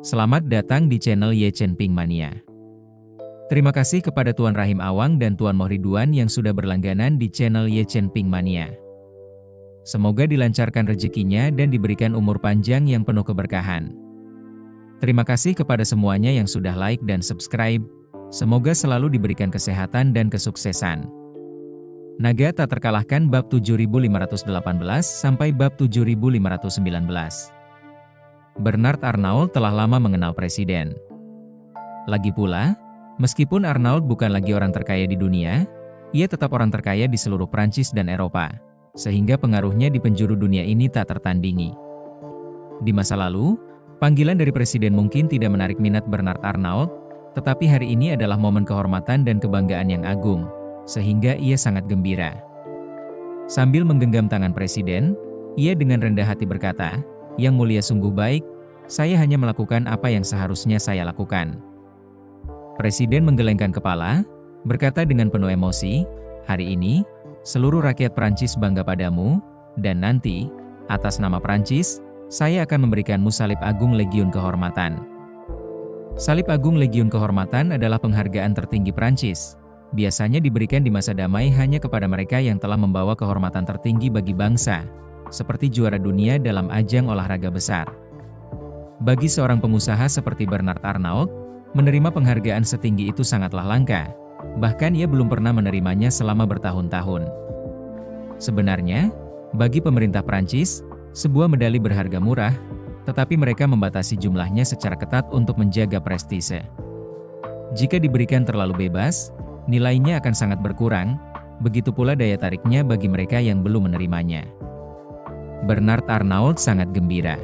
Selamat datang di channel Ye Chen Ping Mania. Terima kasih kepada Tuan Rahim Awang dan Tuan Mohriduan yang sudah berlangganan di channel Ye Chen Ping Mania. Semoga dilancarkan rezekinya dan diberikan umur panjang yang penuh keberkahan. Terima kasih kepada semuanya yang sudah like dan subscribe. Semoga selalu diberikan kesehatan dan kesuksesan. Naga tak terkalahkan bab 7518 sampai bab 7519. Bernard Arnault telah lama mengenal presiden. Lagi pula, meskipun Arnault bukan lagi orang terkaya di dunia, ia tetap orang terkaya di seluruh Prancis dan Eropa, sehingga pengaruhnya di penjuru dunia ini tak tertandingi. Di masa lalu, panggilan dari presiden mungkin tidak menarik minat Bernard Arnault, tetapi hari ini adalah momen kehormatan dan kebanggaan yang agung, sehingga ia sangat gembira. Sambil menggenggam tangan presiden, ia dengan rendah hati berkata, "Yang mulia sungguh baik, saya hanya melakukan apa yang seharusnya saya lakukan." Presiden menggelengkan kepala, berkata dengan penuh emosi, "Hari ini, seluruh rakyat Prancis bangga padamu, dan nanti, atas nama Prancis, saya akan memberikanmu Salib Agung Legiun Kehormatan." Salib Agung Legiun Kehormatan adalah penghargaan tertinggi Prancis. Biasanya diberikan di masa damai hanya kepada mereka yang telah membawa kehormatan tertinggi bagi bangsa, seperti juara dunia dalam ajang olahraga besar. Bagi seorang pengusaha seperti Bernard Arnault, menerima penghargaan setinggi itu sangatlah langka. Bahkan ia belum pernah menerimanya selama bertahun-tahun. Sebenarnya, bagi pemerintah Prancis, sebuah medali berharga murah, tetapi mereka membatasi jumlahnya secara ketat untuk menjaga prestise. Jika diberikan terlalu bebas, nilainya akan sangat berkurang, begitu pula daya tariknya bagi mereka yang belum menerimanya. Bernard Arnault sangat gembira.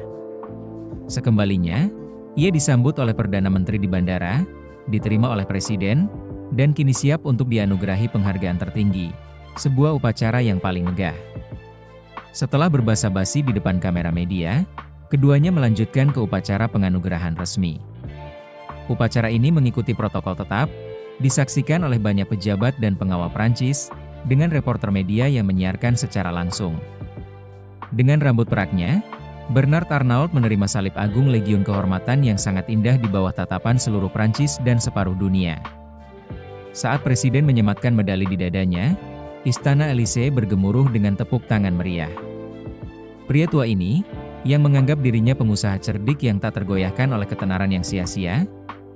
Sekembalinya, ia disambut oleh Perdana Menteri di bandara, diterima oleh Presiden, dan kini siap untuk dianugerahi penghargaan tertinggi, sebuah upacara yang paling megah. Setelah berbasa-basi di depan kamera media, keduanya melanjutkan ke upacara penganugerahan resmi. Upacara ini mengikuti protokol tetap, disaksikan oleh banyak pejabat dan pengawal Prancis, dengan reporter media yang menyiarkan secara langsung. Dengan rambut peraknya, Bernard Arnault menerima Salib Agung Legiun Kehormatan yang sangat indah di bawah tatapan seluruh Prancis dan separuh dunia. Saat Presiden menyematkan medali di dadanya, Istana Élysée bergemuruh dengan tepuk tangan meriah. Pria tua ini, yang menganggap dirinya pengusaha cerdik yang tak tergoyahkan oleh ketenaran yang sia-sia,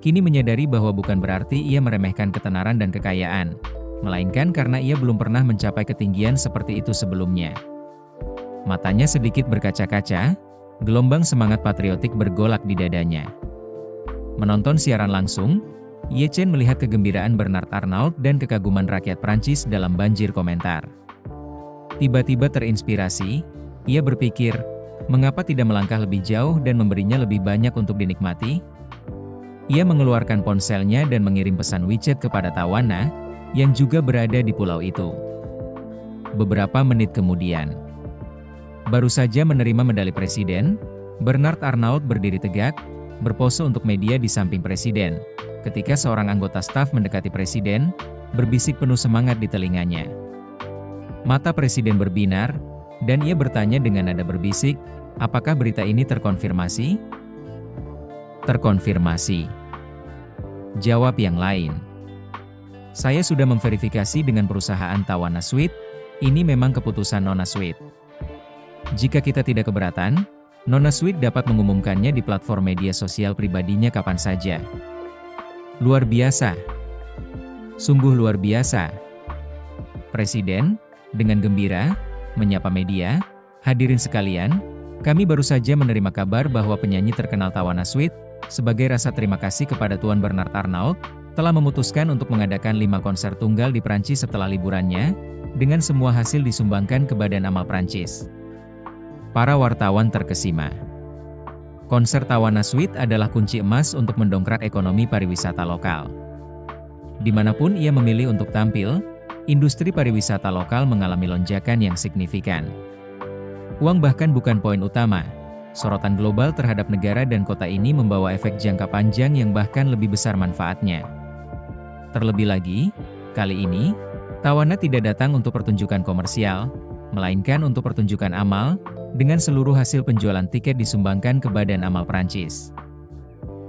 kini menyadari bahwa bukan berarti ia meremehkan ketenaran dan kekayaan, melainkan karena ia belum pernah mencapai ketinggian seperti itu sebelumnya. Matanya sedikit berkaca-kaca, gelombang semangat patriotik bergolak di dadanya. Menonton siaran langsung, Ye Chen melihat kegembiraan Bernard Arnault dan kekaguman rakyat Prancis dalam banjir komentar. Tiba-tiba terinspirasi, ia berpikir, mengapa tidak melangkah lebih jauh dan memberinya lebih banyak untuk dinikmati? Ia mengeluarkan ponselnya dan mengirim pesan WeChat kepada Tawana, yang juga berada di pulau itu. Beberapa menit kemudian, baru saja menerima medali presiden, Bernard Arnault berdiri tegak, berpose untuk media di samping presiden, ketika seorang anggota staf mendekati presiden, berbisik penuh semangat di telinganya. Mata presiden berbinar, dan ia bertanya dengan nada berbisik, "Apakah berita ini terkonfirmasi?" "Terkonfirmasi," jawab yang lain. "Saya sudah memverifikasi dengan perusahaan Tawana Suite, ini memang keputusan Nona Suite. Jika kita tidak keberatan, Nona Suite dapat mengumumkannya di platform media sosial pribadinya kapan saja." "Luar biasa. Sungguh luar biasa." Presiden, dengan gembira, menyapa media, "Hadirin sekalian, kami baru saja menerima kabar bahwa penyanyi terkenal Tawana Suite, sebagai rasa terima kasih kepada Tuan Bernard Arnault, telah memutuskan untuk mengadakan 5 konser tunggal di Prancis setelah liburannya, dengan semua hasil disumbangkan ke Badan Amal Prancis." Para wartawan terkesima. Konser Tawana Suite adalah kunci emas untuk mendongkrak ekonomi pariwisata lokal. Dimanapun ia memilih untuk tampil, industri pariwisata lokal mengalami lonjakan yang signifikan. Uang bahkan bukan poin utama. Sorotan global terhadap negara dan kota ini membawa efek jangka panjang yang bahkan lebih besar manfaatnya. Terlebih lagi, kali ini, Tawana tidak datang untuk pertunjukan komersial, melainkan untuk pertunjukan amal, dengan seluruh hasil penjualan tiket disumbangkan ke Badan Amal Prancis.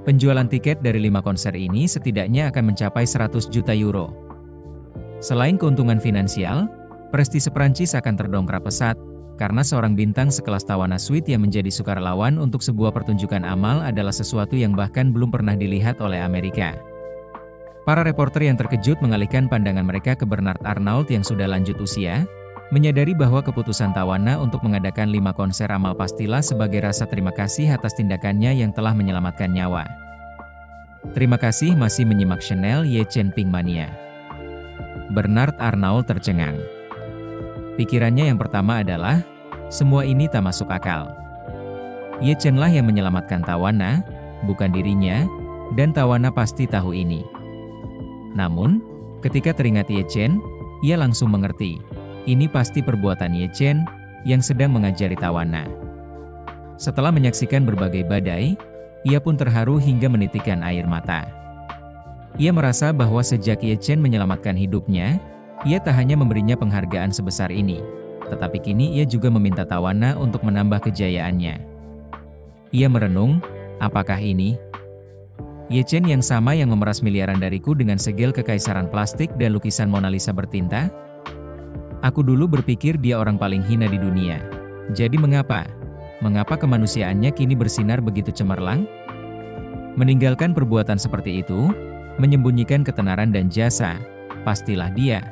Penjualan tiket dari 5 konser ini setidaknya akan mencapai 100 juta euro. Selain keuntungan finansial, prestise Prancis akan terdongkrak pesat, karena seorang bintang sekelas Tawana Sweet yang menjadi sukarelawan untuk sebuah pertunjukan amal adalah sesuatu yang bahkan belum pernah dilihat oleh Amerika. Para reporter yang terkejut mengalihkan pandangan mereka ke Bernard Arnault yang sudah lanjut usia, menyadari bahwa keputusan Tawana untuk mengadakan 5 konser amal pastilah sebagai rasa terima kasih atas tindakannya yang telah menyelamatkan nyawa. Terima kasih masih menyimak channel Ye Chen Ping Mania. Bernard Arnault tercengang. Pikirannya yang pertama adalah, semua ini tak masuk akal. Ye Chen lah yang menyelamatkan Tawana, bukan dirinya, dan Tawana pasti tahu ini. Namun, ketika teringat Ye Chen, ia langsung mengerti. Ini pasti perbuatan Ye Chen yang sedang mengajari Tawana. Setelah menyaksikan berbagai badai, ia pun terharu hingga menitikkan air mata. Ia merasa bahwa sejak Ye Chen menyelamatkan hidupnya, ia tak hanya memberinya penghargaan sebesar ini, tetapi kini ia juga meminta Tawana untuk menambah kejayaannya. Ia merenung, apakah ini Ye Chen yang sama yang memeras miliaran dariku dengan segel kekaisaran plastik dan lukisan Mona Lisa bertinta? Aku dulu berpikir dia orang paling hina di dunia. Jadi mengapa? Mengapa kemanusiaannya kini bersinar begitu cemerlang? Meninggalkan perbuatan seperti itu, menyembunyikan ketenaran dan jasa, pastilah dia.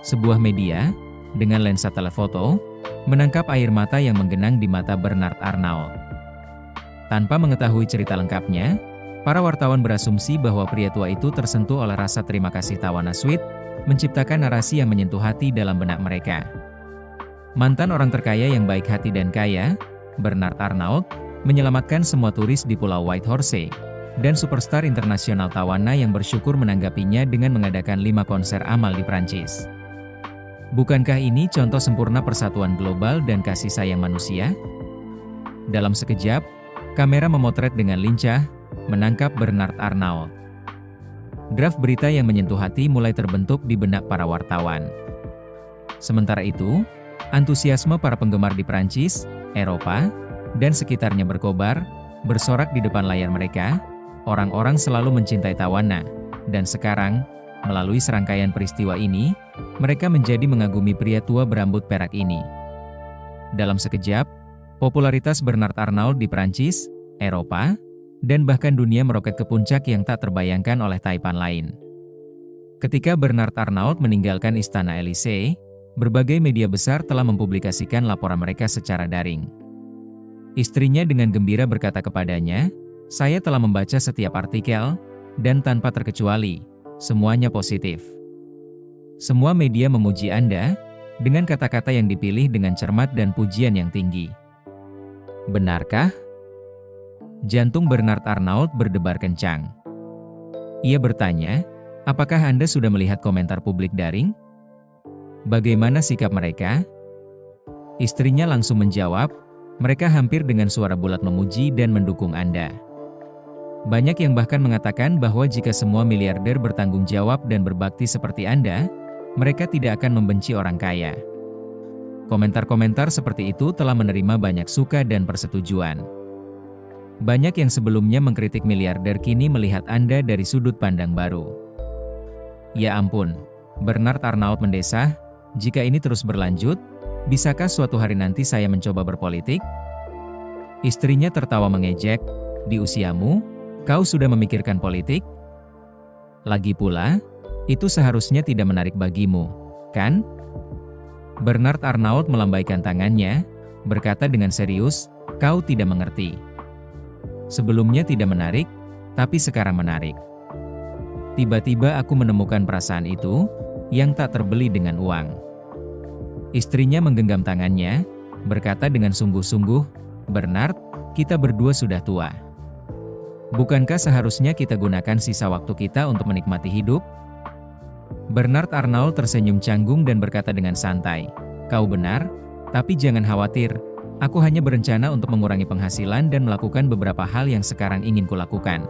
Sebuah media, dengan lensa telefoto, menangkap air mata yang menggenang di mata Bernard Arnault. Tanpa mengetahui cerita lengkapnya, para wartawan berasumsi bahwa pria tua itu tersentuh oleh rasa terima kasih Tawana Sweet, menciptakan narasi yang menyentuh hati dalam benak mereka. Mantan orang terkaya yang baik hati dan kaya, Bernard Arnault, menyelamatkan semua turis di Pulau Whitehorse, dan superstar internasional Tawana yang bersyukur menanggapinya dengan mengadakan 5 konser amal di Prancis. Bukankah ini contoh sempurna persatuan global dan kasih sayang manusia? Dalam sekejap, kamera memotret dengan lincah, menangkap Bernard Arnault. Draft berita yang menyentuh hati mulai terbentuk di benak para wartawan. Sementara itu, antusiasme para penggemar di Prancis, Eropa, dan sekitarnya berkobar, bersorak di depan layar mereka. Orang-orang selalu mencintai Tawana, dan sekarang, melalui serangkaian peristiwa ini, mereka menjadi mengagumi pria tua berambut perak ini. Dalam sekejap, popularitas Bernard Arnault di Prancis, Eropa, dan bahkan dunia meroket ke puncak yang tak terbayangkan oleh taipan lain. Ketika Bernard Arnault meninggalkan Istana Elysee, berbagai media besar telah mempublikasikan laporan mereka secara daring. Istrinya dengan gembira berkata kepadanya, "Saya telah membaca setiap artikel, dan tanpa terkecuali, semuanya positif. Semua media memuji Anda, dengan kata-kata yang dipilih dengan cermat dan pujian yang tinggi." Benarkah? Jantung Bernard Arnault berdebar kencang. Ia bertanya, apakah Anda sudah melihat komentar publik daring? Bagaimana sikap mereka? Istrinya langsung menjawab, mereka hampir dengan suara bulat memuji dan mendukung Anda. Banyak yang bahkan mengatakan bahwa jika semua miliarder bertanggung jawab dan berbakti seperti Anda, mereka tidak akan membenci orang kaya. Komentar-komentar seperti itu telah menerima banyak suka dan persetujuan. Banyak yang sebelumnya mengkritik miliarder kini melihat Anda dari sudut pandang baru. Ya ampun, Bernard Arnault mendesah, jika ini terus berlanjut, bisakah suatu hari nanti saya mencoba berpolitik? Istrinya tertawa mengejek, di usiamu, kau sudah memikirkan politik? Lagi pula, itu seharusnya tidak menarik bagimu, kan? Bernard Arnault melambaikan tangannya, berkata dengan serius, kau tidak mengerti. Sebelumnya tidak menarik, tapi sekarang menarik. Tiba-tiba aku menemukan perasaan itu, yang tak terbeli dengan uang. Istrinya menggenggam tangannya, berkata dengan sungguh-sungguh, Bernard, kita berdua sudah tua. Bukankah seharusnya kita gunakan sisa waktu kita untuk menikmati hidup? Bernard Arnault tersenyum canggung dan berkata dengan santai, kau benar, tapi jangan khawatir, aku hanya berencana untuk mengurangi penghasilan dan melakukan beberapa hal yang sekarang ingin kulakukan.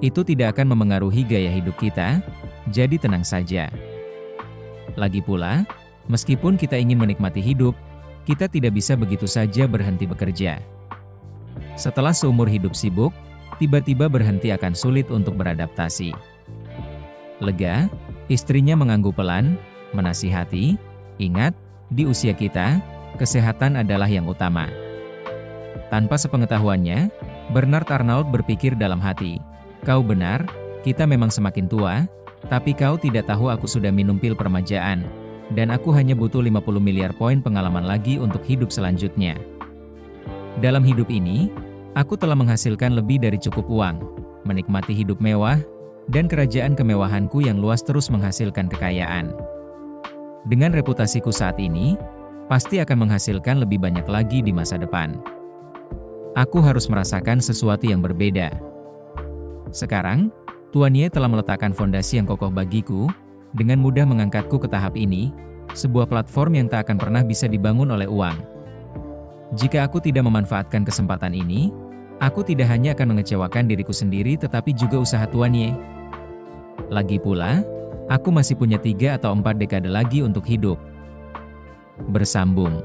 Itu tidak akan memengaruhi gaya hidup kita, jadi tenang saja. Lagi pula, meskipun kita ingin menikmati hidup, kita tidak bisa begitu saja berhenti bekerja. Setelah seumur hidup sibuk, tiba-tiba berhenti akan sulit untuk beradaptasi. Lega, istrinya mengangguk pelan, menasihati, "Ingat, di usia kita, kesehatan adalah yang utama." Tanpa sepengetahuannya, Bernard Arnault berpikir dalam hati, "Kau benar, kita memang semakin tua, tapi kau tidak tahu aku sudah minum pil permajaan, dan aku hanya butuh 50 miliar poin pengalaman lagi untuk hidup selanjutnya. Dalam hidup ini, aku telah menghasilkan lebih dari cukup uang, menikmati hidup mewah, dan kerajaan kemewahanku yang luas terus menghasilkan kekayaan. Dengan reputasiku saat ini, pasti akan menghasilkan lebih banyak lagi di masa depan. Aku harus merasakan sesuatu yang berbeda." Sekarang, Tuan Ye telah meletakkan fondasi yang kokoh bagiku, dengan mudah mengangkatku ke tahap ini, sebuah platform yang tak akan pernah bisa dibangun oleh uang. Jika aku tidak memanfaatkan kesempatan ini, aku tidak hanya akan mengecewakan diriku sendiri tetapi juga usaha Tuan Ye. Lagi pula, aku masih punya 3 atau 4 dekade lagi untuk hidup. Bersambung.